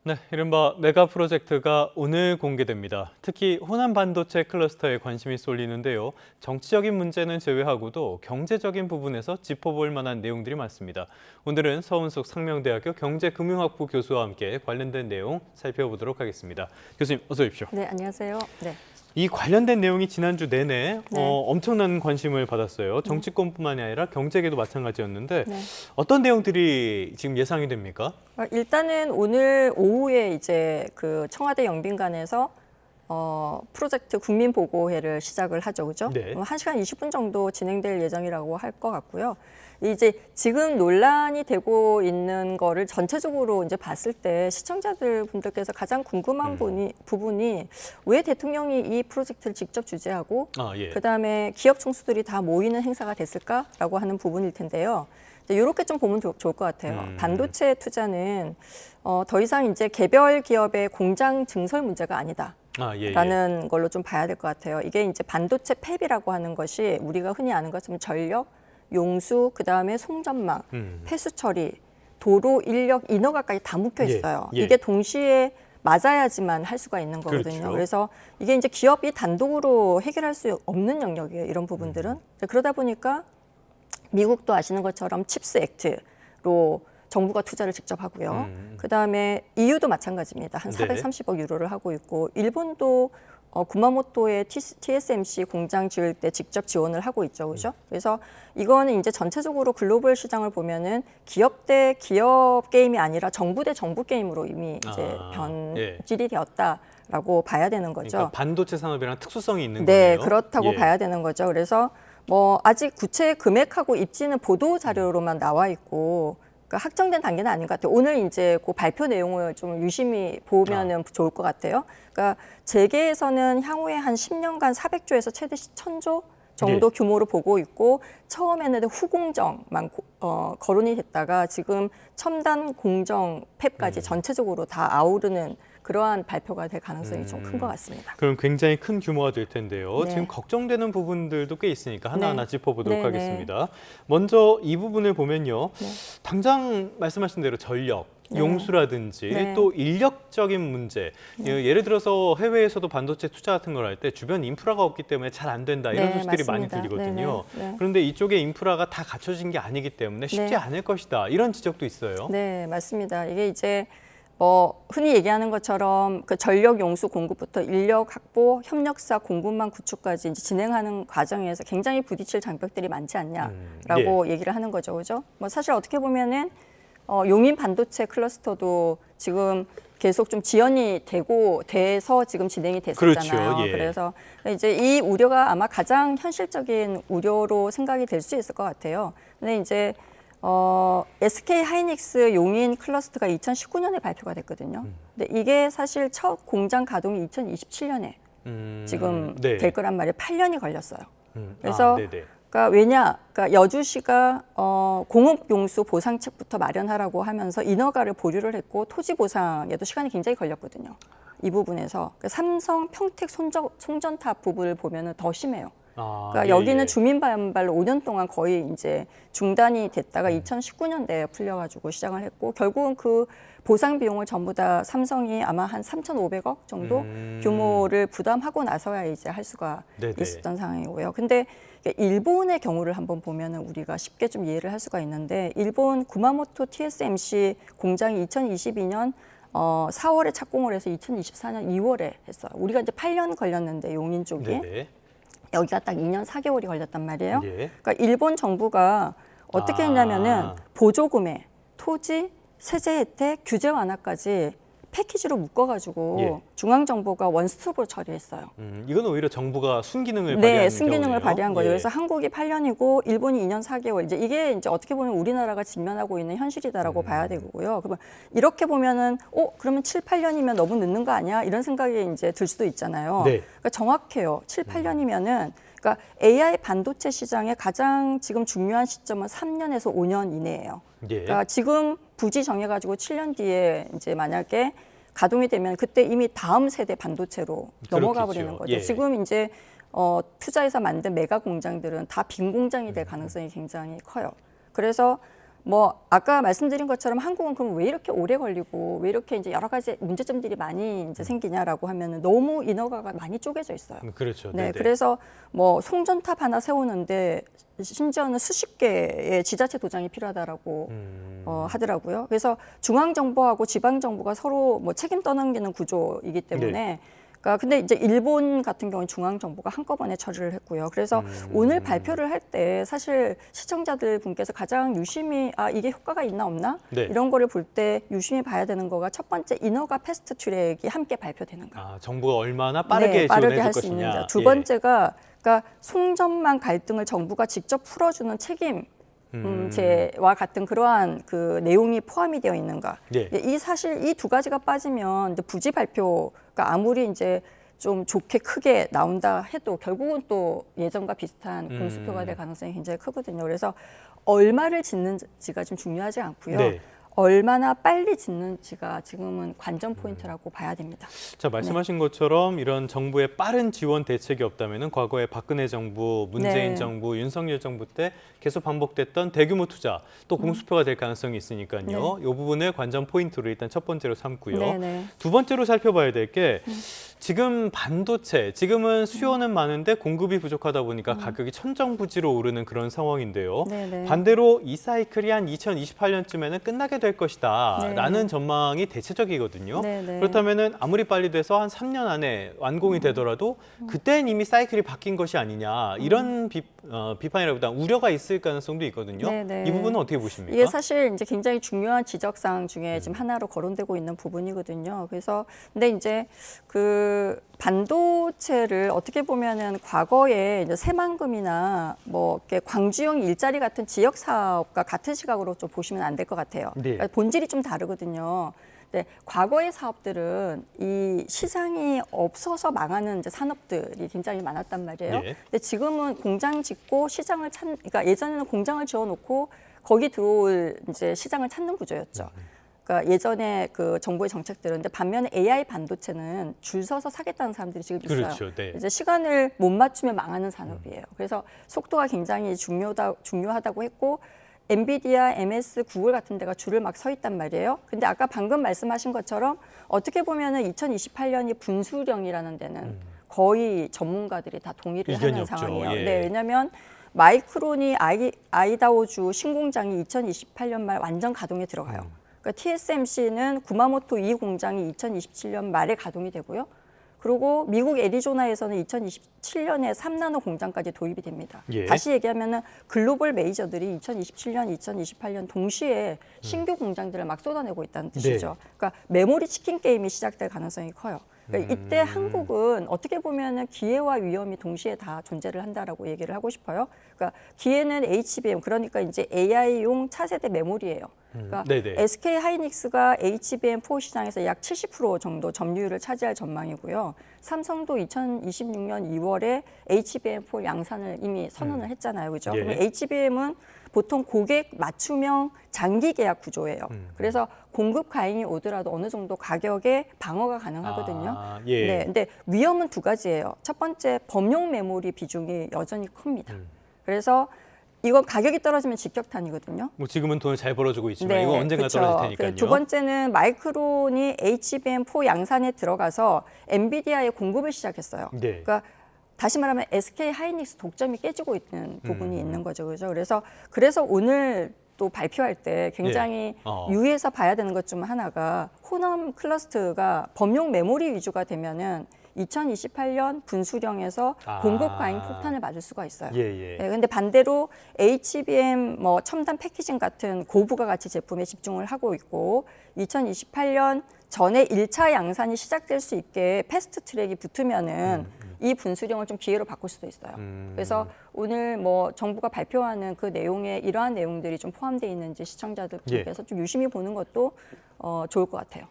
네, 이른바 메가 프로젝트가 오늘 공개됩니다. 특히 호남 반도체 클러스터에 관심이 쏠리는데요. 정치적인 문제는 제외하고도 경제적인 부분에서 짚어볼 만한 내용들이 많습니다. 오늘은 서은숙 상명대학교 경제금융학부 교수와 함께 관련된 내용 살펴보도록 하겠습니다. 교수님, 어서 오십시오. 네, 안녕하세요. 네. 이 관련된 내용이 지난주 내내 네. 엄청난 관심을 받았어요. 정치권뿐만이 아니라 경제계도 마찬가지였는데 네. 어떤 내용들이 지금 예상이 됩니까? 일단은 오늘 오후에 이제 그 청와대 영빈관에서 프로젝트 국민보고회를 시작을 하죠, 그죠? 네. 1시간 20분 정도 진행될 예정이라고 할 것 같고요. 이제 지금 논란이 되고 있는 거를 전체적으로 이제 봤을 때 시청자들 분들께서 가장 궁금한 부분이 왜 대통령이 이 프로젝트를 직접 주재하고 예. 그다음에 기업 총수들이 다 모이는 행사가 됐을까라고 하는 부분일 텐데요. 이렇게 좀 보면 좋을 것 같아요. 반도체 투자는 더 이상 이제 개별 기업의 공장 증설 문제가 아니다. 라는 걸로 좀 봐야 될 것 같아요. 이게 이제 반도체 팹이라고 하는 것이 우리가 흔히 아는 것처럼 전력, 용수, 그다음에 송전망, 폐수 처리, 도로, 인력, 인허가까지 다 묶여 있어요. 이게 동시에 맞아야지만 할 수가 있는 거거든요. 그렇죠. 그래서 이게 이제 기업이 단독으로 해결할 수 없는 영역이에요. 이런 부분들은. 그러다 보니까 미국도 아시는 것처럼 칩스 액트로 정부가 투자를 직접 하고요. 그다음에 EU도 마찬가지입니다. 한 430억 유로를 하고 있고 일본도 구마모토의 TSMC 공장 지을 때 직접 지원을 하고 있죠, 그죠? 그래서 이거는 이제 전체적으로 글로벌 시장을 보면은 기업 대 기업 게임이 아니라 정부 대 정부 게임으로 이미 이제 변질이 되었다라고 봐야 되는 거죠. 그러니까 반도체 산업이랑 특수성이 있는 네, 거네요. 그렇다고 봐야 되는 거죠. 그래서 뭐 아직 구체 금액하고 입지는 보도 자료로만 나와 있고. 그러니까 확정된 단계는 아닌 것 같아요. 오늘 이제 그 발표 내용을 좀 유심히 보면은 좋을 것 같아요. 그러니까 재계에서는 향후에 한 10년간 400조에서 최대 1000조 정도 규모로 보고 있고 처음에는 후공정만 거론이 됐다가 지금 첨단 공정 팹까지 전체적으로 다 아우르는 그러한 발표가 될 가능성이 좀 큰 것 같습니다. 그럼 굉장히 큰 규모가 될 텐데요. 네. 지금 걱정되는 부분들도 꽤 있으니까 하나하나 짚어보도록 네, 하겠습니다. 먼저 이 부분을 보면요. 당장 말씀하신 대로 전력, 용수라든지 또 인력적인 문제. 예를 들어서 해외에서도 반도체 투자 같은 걸 할 때 주변 인프라가 없기 때문에 잘 안 된다 이런 소식들이 많이 들리거든요. 그런데 이쪽에 인프라가 다 갖춰진 게 아니기 때문에 쉽지 않을 것이다. 이런 지적도 있어요. 네, 맞습니다. 이게 이제 흔히 얘기하는 것처럼 그 전력 용수 공급부터 인력 확보, 협력사 공급망 구축까지 이제 진행하는 과정에서 굉장히 부딪힐 장벽들이 많지 않냐라고 얘기를 하는 거죠, 그죠? 사실 어떻게 보면은 용인 반도체 클러스터도 지금 계속 좀 지연이 돼서 지금 진행이 됐었잖아요. 그렇죠. 그래서 이제 이 우려가 아마 가장 현실적인 우려로 생각이 될 수 있을 것 같아요. 근데 이제 SK 하이닉스 용인 클러스터가 2019년에 발표가 됐거든요. 근데 이게 사실 첫 공장 가동이 2027년에 지금 될 거란 말이에요. 8년이 걸렸어요. 그래서 그러니까 여주시가 공업용수 보상책부터 마련하라고 하면서 인허가를 보류를 했고 토지 보상에도 시간이 굉장히 걸렸거든요. 이 부분에서 삼성 평택 송전탑 부분을 보면은 더 심해요. 그러니까 여기는 주민 반발로 5년 동안 거의 이제 중단이 됐다가 2019년대에 풀려가지고 시작을 했고 결국은 그 보상 비용을 전부 다 삼성이 아마 한 3,500억 정도 규모를 부담하고 나서야 이제 할 수가 있었던 상황이고요. 근데 일본의 경우를 한번 보면은 우리가 쉽게 좀 이해를 할 수가 있는데 일본 구마모토 TSMC 공장이 2022년 4월에 착공을 해서 2024년 2월에 했어요. 우리가 이제 8년 걸렸는데 용인 쪽이. 여기가 딱 2년 4개월이 걸렸단 말이에요. 그러니까 일본 정부가 어떻게 했냐면은 보조금에 토지, 세제 혜택, 규제 완화까지 패키지로 묶어가지고 중앙정부가 원스톱으로 처리했어요. 이건 오히려 정부가 순기능을 발휘한 순기능을 발휘한 거죠. 그래서 한국이 8년이고 일본이 2년 4개월. 이게 이제 어떻게 보면 우리나라가 직면하고 있는 현실이다라고 봐야 되고요. 그러면 이렇게 보면은 그러면 7, 8년이면 너무 늦는 거 아니야? 이런 생각이 이제 들 수도 있잖아요. 그러니까 정확해요. 7, 8년이면은 그러니까 AI 반도체 시장의 가장 지금 중요한 시점은 3년에서 5년 이내예요. 그러니까 지금 부지 정해가지고 7년 뒤에 이제 만약에 가동이 되면 그때 이미 다음 세대 반도체로 넘어가 버리는 거죠. 지금 이제 투자해서 만든 메가 공장들은 다 빈 공장이 될 가능성이 굉장히 커요. 그래서 뭐 아까 말씀드린 것처럼 한국은 그럼 왜 이렇게 오래 걸리고 왜 이렇게 이제 여러 가지 문제점들이 많이 이제 생기냐라고 하면은 너무 인허가가 많이 쪼개져 있어요. 그렇죠. 네, 네네. 그래서 뭐 송전탑 하나 세우는데 심지어는 수십 개의 지자체 도장이 필요하다라고 하더라고요. 그래서 중앙 정부하고 지방 정부가 서로 뭐 책임 떠넘기는 구조이기 때문에. 네. 그러니까 근데 이제 일본 같은 경우는 중앙 정부가 한꺼번에 처리를 했고요. 그래서 오늘 발표를 할 때 사실 시청자들 분께서 가장 유심히 이게 효과가 있나 없나 네. 이런 거를 볼 때 유심히 봐야 되는 거가 첫 번째 인허가 패스트 트랙이 함께 발표되는가. 정부가 얼마나 빠르게 네, 빠르게 지원해 할 줄 수 있는가. 것이냐. 두 번째가 그러니까 송전망 갈등을 정부가 직접 풀어주는 책임. 제와 같은 그러한 그 내용이 포함이 되어 있는가. 네. 이 사실 이 두 가지가 빠지면 이제 부지 발표가 아무리 이제 좀 좋게 크게 나온다 해도 결국은 또 예전과 비슷한 공수표가 될 가능성이 굉장히 크거든요. 그래서 얼마를 짓는지가 좀 중요하지 않고요. 네. 얼마나 빨리 짓는지가 지금은 관전 포인트라고 봐야 됩니다. 자, 말씀하신 것처럼 이런 정부의 빠른 지원 대책이 없다면은 과거에 박근혜 정부, 문재인 네. 정부, 윤석열 정부 때 계속 반복됐던 대규모 투자 또 공수표가 될 가능성이 있으니까요. 이 부분을 관전 포인트로 일단 첫 번째로 삼고요. 네. 두 번째로 살펴봐야 될 게 지금 반도체, 지금은 수요는 많은데 공급이 부족하다 보니까 가격이 천정부지로 오르는 그런 상황인데요. 네네. 반대로 이 사이클이 한 2028년쯤에는 끝나게 될 것이다 네. 라는 전망이 대체적이거든요. 네네. 그렇다면은 아무리 빨리 돼서 한 3년 안에 완공이 되더라도 그때는 이미 사이클이 바뀐 것이 아니냐 이런 비판이라기보다 우려가 있을 가능성도 있거든요. 네네. 이 부분은 어떻게 보십니까? 이게 사실 이제 굉장히 중요한 지적사항 중에 지금 하나로 거론되고 있는 부분이거든요. 그래서 근데 이제 그 반도체를 어떻게 보면은 과거에 이제 새만금이나 뭐 이렇게 광주형 일자리 같은 지역 사업과 같은 시각으로 좀 보시면 안 될 것 같아요. 네. 그러니까 본질이 좀 다르거든요. 근데 과거의 사업들은 이 시장이 없어서 망하는 이제 산업들이 굉장히 많았단 말이에요. 예. 근데 지금은 공장 짓고 시장을 그러니까 예전에는 공장을 지어놓고 거기 들어올 이제 시장을 찾는 구조였죠. 그러니까 예전에 그 정부의 정책들은 근데 반면에 AI 반도체는 줄 서서 사겠다는 사람들이 지금 있어요. 그렇죠. 네. 이제 시간을 못 맞추면 망하는 산업이에요. 그래서 속도가 굉장히 중요하다고 했고 엔비디아, MS, 구글 같은 데가 줄을 막 서 있단 말이에요. 근데 아까 방금 말씀하신 것처럼 어떻게 보면은 2028년이 분수령이라는 데는 거의 전문가들이 다 동의를 이견이 하는 없죠. 상황이에요. 예. 네, 왜냐하면 마이크론이 아이다호주 신공장이 2028년 말 완전 가동에 들어가요. 그러니까 TSMC는 구마모토 2 공장이 2027년 말에 가동이 되고요. 그리고 미국 애리조나에서는 2027년에 3나노 공장까지 도입이 됩니다. 예. 다시 얘기하면은 글로벌 메이저들이 2027년, 2028년 동시에 신규 공장들을 막 쏟아내고 있다는 뜻이죠. 그러니까 메모리 치킨 게임이 시작될 가능성이 커요. 그러니까 이때 한국은 어떻게 보면은 기회와 위험이 동시에 다 존재를 한다라고 얘기를 하고 싶어요. 그러니까 기회는 HBM, 그러니까 이제 AI용 차세대 메모리예요. 그러니까 네네. SK 하이닉스가 HBM4 시장에서 약 70% 정도 점유율을 차지할 전망이고요. 삼성도 2026년 2월에 HBM4 양산을 이미 선언을 했잖아요. 그죠? 예. 그러면 HBM은 보통 고객 맞춤형 장기 계약 구조예요. 그래서 공급 과잉이 오더라도 어느 정도 가격에 방어가 가능하거든요. 예. 네, 근데 위험은 두 가지예요. 첫 번째, 범용 메모리 비중이 여전히 큽니다. 그래서 이건 가격이 떨어지면 직격탄이거든요. 뭐 지금은 돈을 잘 벌어주고 있지만 이거 언젠가 그쵸. 떨어질 테니까요. 두 번째는 마이크론이 HBM4 양산에 들어가서 엔비디아의 공급을 시작했어요. 네. 그러니까 다시 말하면 SK 하이닉스 독점이 깨지고 있는 부분이 있는 거죠. 그죠? 그래서 오늘 또 발표할 때 굉장히 유의해서 봐야 되는 것 중 하나가 호남 클러스터가 범용 메모리 위주가 되면은 2028년 분수령에서 공급 과잉 폭탄을 맞을 수가 있어요. 예. 네, 근데 반대로 HBM 뭐 첨단 패키징 같은 고부가 가치 제품에 집중을 하고 있고 2028년 전에 1차 양산이 시작될 수 있게 패스트 트랙이 붙으면은 이 분수령을 좀 기회로 바꿀 수도 있어요. 그래서 오늘 뭐 정부가 발표하는 그 내용에 이러한 내용들이 좀 포함되어 있는지 시청자들께서 좀 유심히 보는 것도 좋을 것 같아요.